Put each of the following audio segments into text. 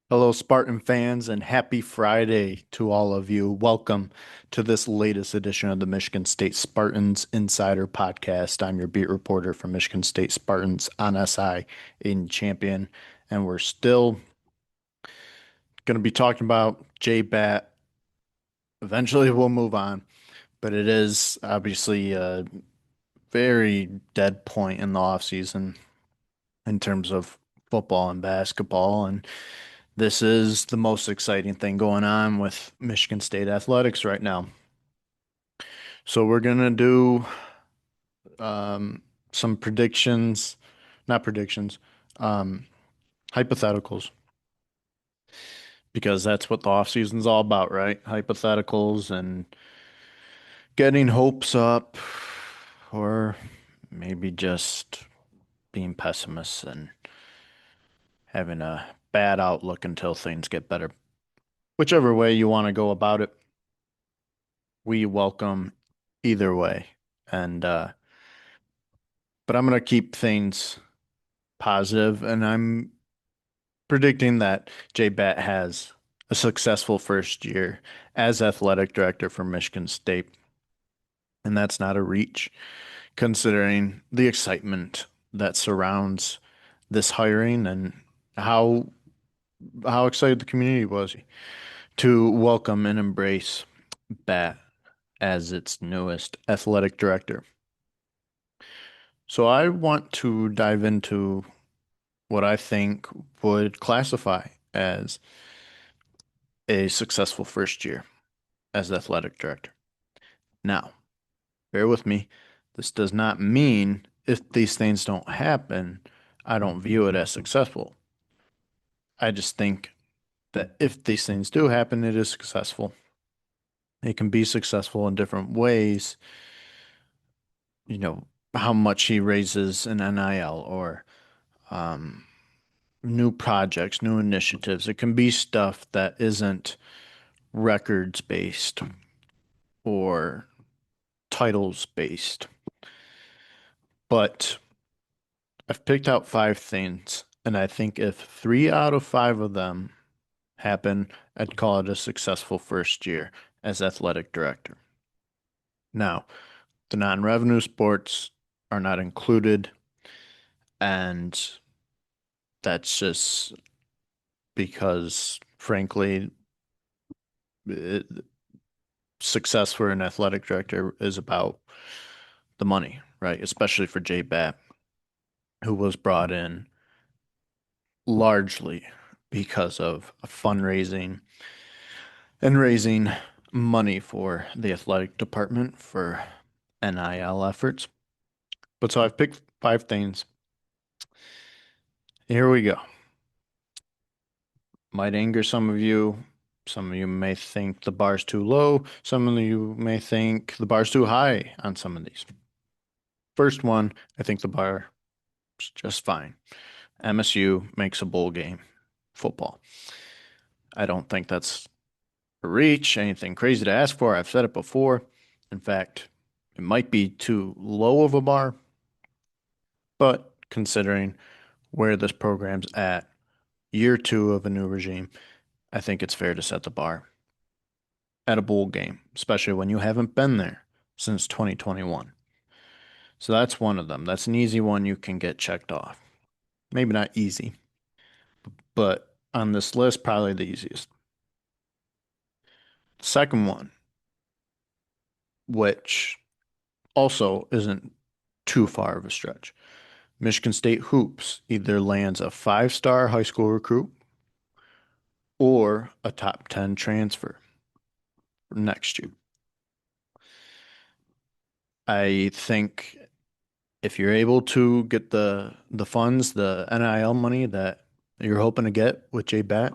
Hello, Spartan fans, and happy Friday to all of you. Welcome to this latest edition of the Michigan State Spartans Insider Podcast. I'm your beat reporter from Michigan State Spartans on SI, Aidan Champion, and we're still going to be talking about J Batt. Eventually, we'll move on, but it is obviously a very dead point in the offseason in terms of football and basketball, and this is the most exciting thing going on with Michigan State athletics right now. So we're gonna do some predictions, not predictions, um, hypotheticals, because that's what the off season's all about, right? Hypotheticals and getting hopes up, or maybe just being pessimists and having a bad outlook until things get better. Whichever way you want to go about it, we welcome either way. And but I'm gonna keep things positive, and I'm predicting that J Batt has a successful first year as athletic director for Michigan State. And that's not a reach, considering the excitement that surrounds this hiring and how how excited the community was to welcome and embrace Batt as its newest athletic director. So I want to dive into what I think would classify as a successful first year as athletic director. Now, bear with me. This does not mean if these things don't happen, I don't view it as successful. I just think that if these things do happen, it is successful. It can be successful in different ways, you know, how much he raises an NIL or um, new projects, new initiatives. It can be stuff that isn't records based or titles based. But I've picked out five things, and I think if three out of five of them happen, I'd call it a successful first year as athletic director. Now, the non-revenue sports are not included, and that's just because, frankly, it, success for an athletic director is about the money, right? Especially for J Batt, who was brought in largely because of fundraising and raising money for the athletic department for NIL efforts. But so I've picked five things. Here we go. Might anger some of you. Some of you may think the bar's too low. Some of you may think the bar's too high on some of these. First one, I think the bar is just fine. MSU makes a bowl game football. I don't think that's a reach, anything crazy to ask for. I've said it before. In fact, it might be too low of a bar, but considering where this program's at, year two of a new regime, I think it's fair to set the bar at a bowl game, especially when you haven't been there since 2021. So that's one of them. That's an easy one you can get checked off. Maybe not easy, but on this list, probably the easiest. Second one, which also isn't too far of a stretch. Michigan State Hoops either lands a five-star high school recruit or a top 10 transfer for next year. I think if you're able to get the funds, the NIL money that you're hoping to get with J Batt,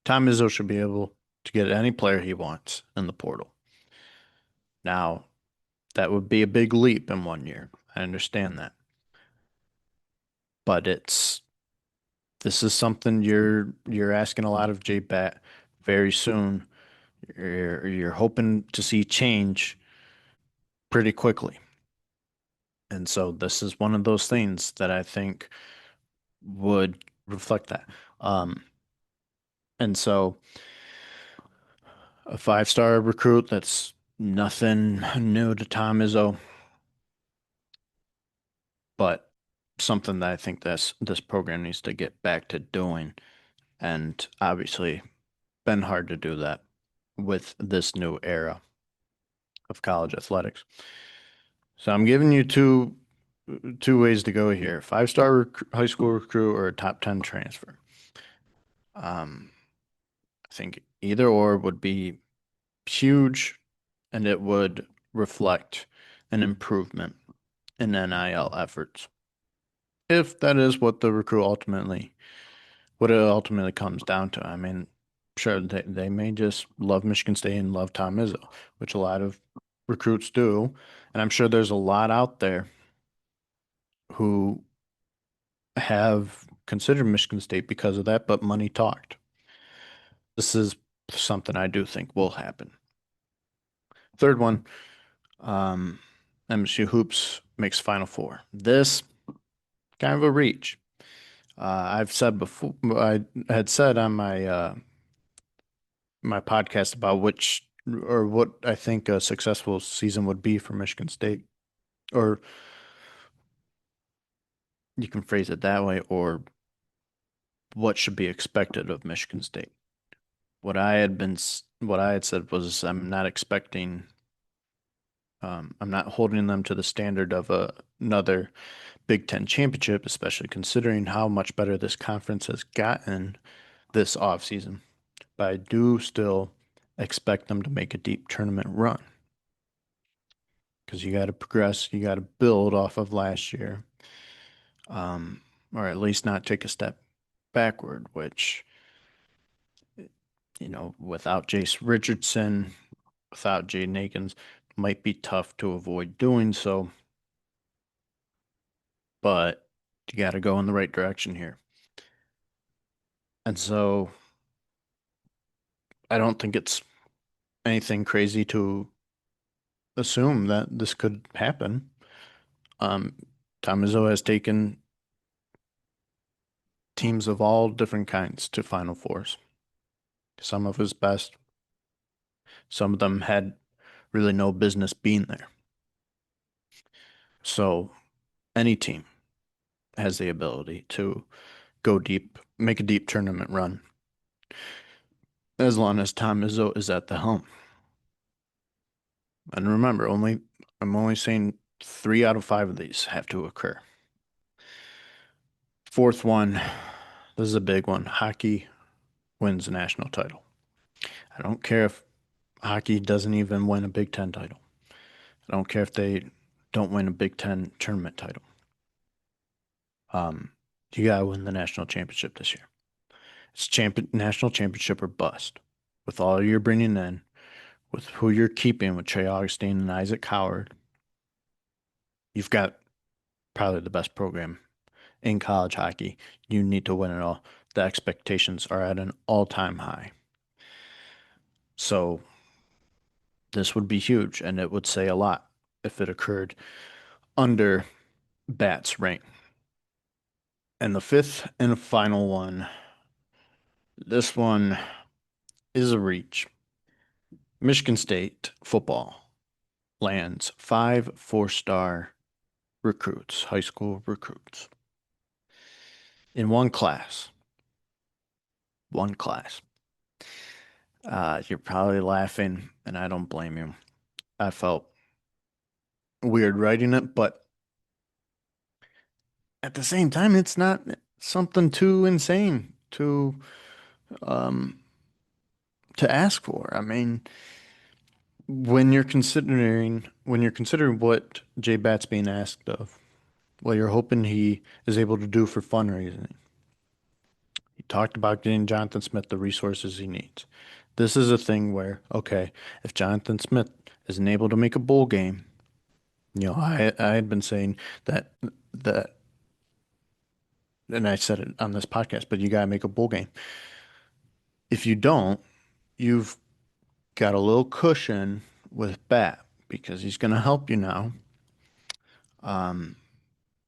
Tom Izzo should be able to get any player he wants in the portal. Now, that would be a big leap in 1 year. I understand that. But it's this is something you're asking a lot of J Batt very soon. You're hoping to see change pretty quickly. And so this is one of those things that I think would reflect that. And so a five-star recruit, that's nothing new to Tom Izzo, but something that I think this program needs to get back to doing. And obviously, been hard to do that with this new era of college athletics. So I'm giving you two ways to go here: five-star high school recruit or a top 10 transfer. Um, I think either or would be huge, and it would reflect an improvement in NIL efforts. If that is what it ultimately comes down to. I mean, sure, they may just love Michigan State and love Tom Izzo, which a lot of recruits do. And I'm sure there's a lot out there who have considered Michigan State because of that, but money talked. This is something I do think will happen. Third one, um, MSU Hoops makes Final Four. This kind of a reach. I've said before, I had said on my podcast about which or what I think a successful season would be for Michigan State, or you can phrase it that way, or what should be expected of Michigan State. What I had said was I'm not holding them to the standard of another Big Ten championship, especially considering how much better this conference has gotten this offseason. But I do still expect them to make a deep tournament run because you got to progress, you got to build off of last year, um, or at least not take a step backward, which, without Jace Richardson, without Jaden Akins, might be tough to avoid doing so, but you got to go in the right direction here. And so I don't think it's anything crazy to assume that this could happen. Um, Tom Izzo has taken teams of all different kinds to Final Fours. Some of his best, some of them had really no business being there. So any team has the ability to go deep, make a deep tournament run, as long as Tom Izzo is at the helm. And remember, I'm only saying 3 out of 5 of these have to occur. Fourth one, this is a big one. Hockey wins a national title. I don't care if hockey doesn't even win a Big Ten title. I don't care if they don't win a Big Ten tournament title. Um, you gotta win the national championship this year. It's national championship or bust. With all you're bringing in, with who you're keeping with Trey Augustine and Isaac Howard, you've got probably the best program in college hockey. You need to win it all. The expectations are at an all-time high. So this would be huge, and it would say a lot if it occurred under Batt's reign. And the fifth and final one, this one is a reach. Michigan State football lands 5 4-star recruits, high school recruits, in one class. One class. You're probably laughing, and I don't blame you. I felt weird writing it, but at the same time, it's not something too insane um to ask for. I mean, when you're considering what J Batt's being asked of, well, you're hoping he is able to do for fundraising. He talked about getting Jonathan Smith the resources he needs. This is a thing where, okay, if Jonathan Smith isn't able to make a bowl game, I had been saying that, and I said it on this podcast, but you gotta make a bowl game. If you don't, you've got a little cushion with Bat because he's gonna help you now. Um,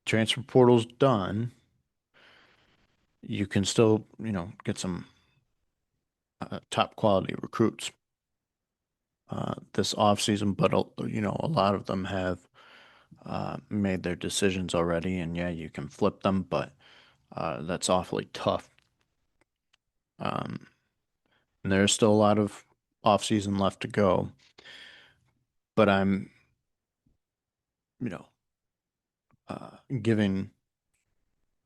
Transfer portal's done. You can still, get some top quality recruits this offseason, but a lot of them have made their decisions already, and yeah, you can flip them, but that's awfully tough. Um, and there's still a lot of offseason left to go, but I'm, you know, uh, giving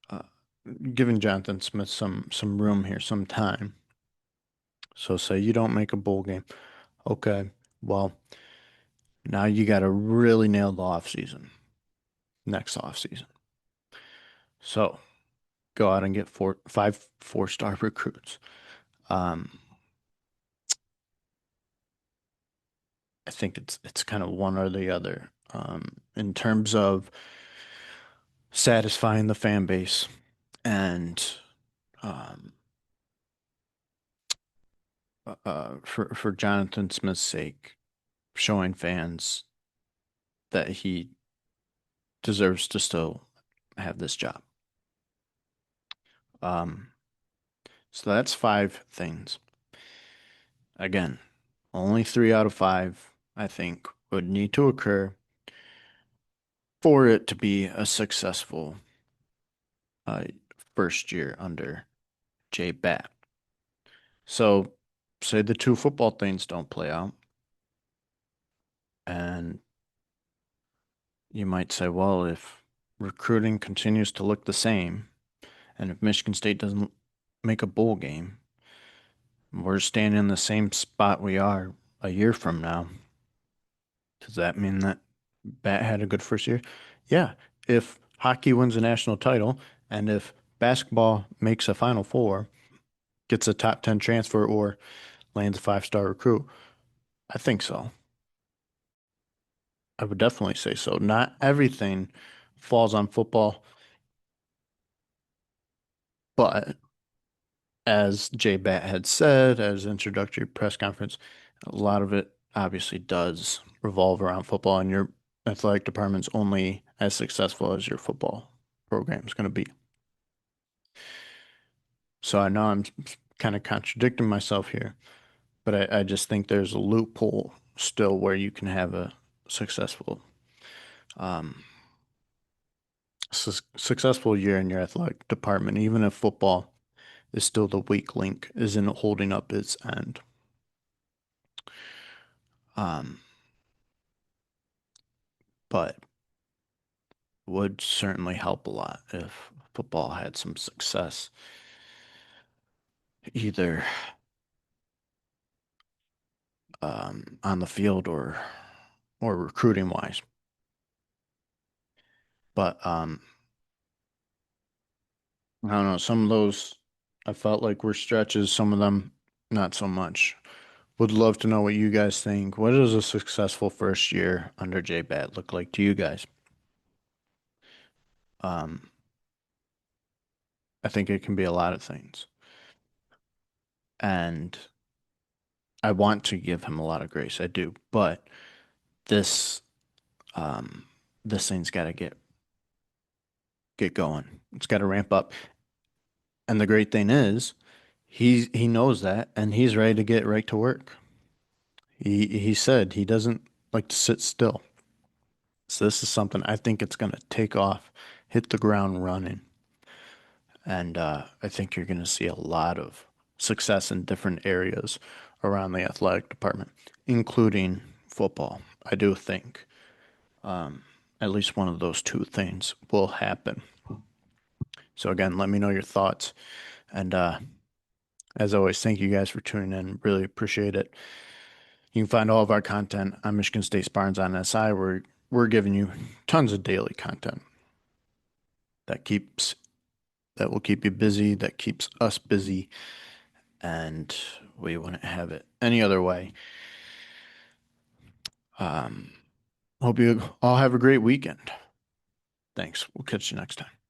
uh, giving Jonathan Smith some room here, some time. So say you don't make a bowl game. Okay, well, now you got to really nail the offseason, next offseason. So go out and get five 4-star recruits. Um, I think it's kind of one or the other. In terms of satisfying the fan base and um, for Jonathan Smith's sake, showing fans that he deserves to still have this job. Um, so that's 5 things. Again, only 3 out of 5, I think, would need to occur for it to be a successful uh, first year under J Batt. So, say the 2 football things don't play out, and you might say, well, if recruiting continues to look the same, and if Michigan State doesn't make a bowl game, we're staying in the same spot we are a year from now. Does that mean that Bat had a good first year? Yeah. If hockey wins a national title and if basketball makes a Final Four, gets a top 10 transfer, or lands a 5-star recruit, I think so. I would definitely say so. Not everything falls on football, but as J Batt had said at his introductory press conference, a lot of it obviously does revolve around football, and your athletic department's only as successful as your football program is going to be. So I know I'm kind of contradicting myself here, but I just think there's a loophole still where you can have a successful um, successful year in your athletic department, even if football is still the weak link, isn't holding up its end. Um, but would certainly help a lot if football had some success, either on the field or recruiting wise. But I don't know, some of those I felt like were stretches, some of them not so much. Would love to know what you guys think. What does a successful first year under J Bat look like to you guys? Um, I think it can be a lot of things. And I want to give him a lot of grace. I do. But this um this thing's gotta get going. It's gotta ramp up. And the great thing is he knows that and he's ready to get right to work. He said he doesn't like to sit still. So this is something I think it's gonna take off, hit the ground running. And I think you're gonna see a lot of success in different areas around the athletic department, including football. I do think at least one of those 2 things will happen. So again, let me know your thoughts. And as always, thank you guys for tuning in. Really appreciate it. You can find all of our content on Michigan State Spartans on SI. We're giving you tons of daily content that keeps that will keep you busy, that keeps us busy, and we wouldn't have it any other way. Um, hope you all have a great weekend. Thanks. We'll catch you next time.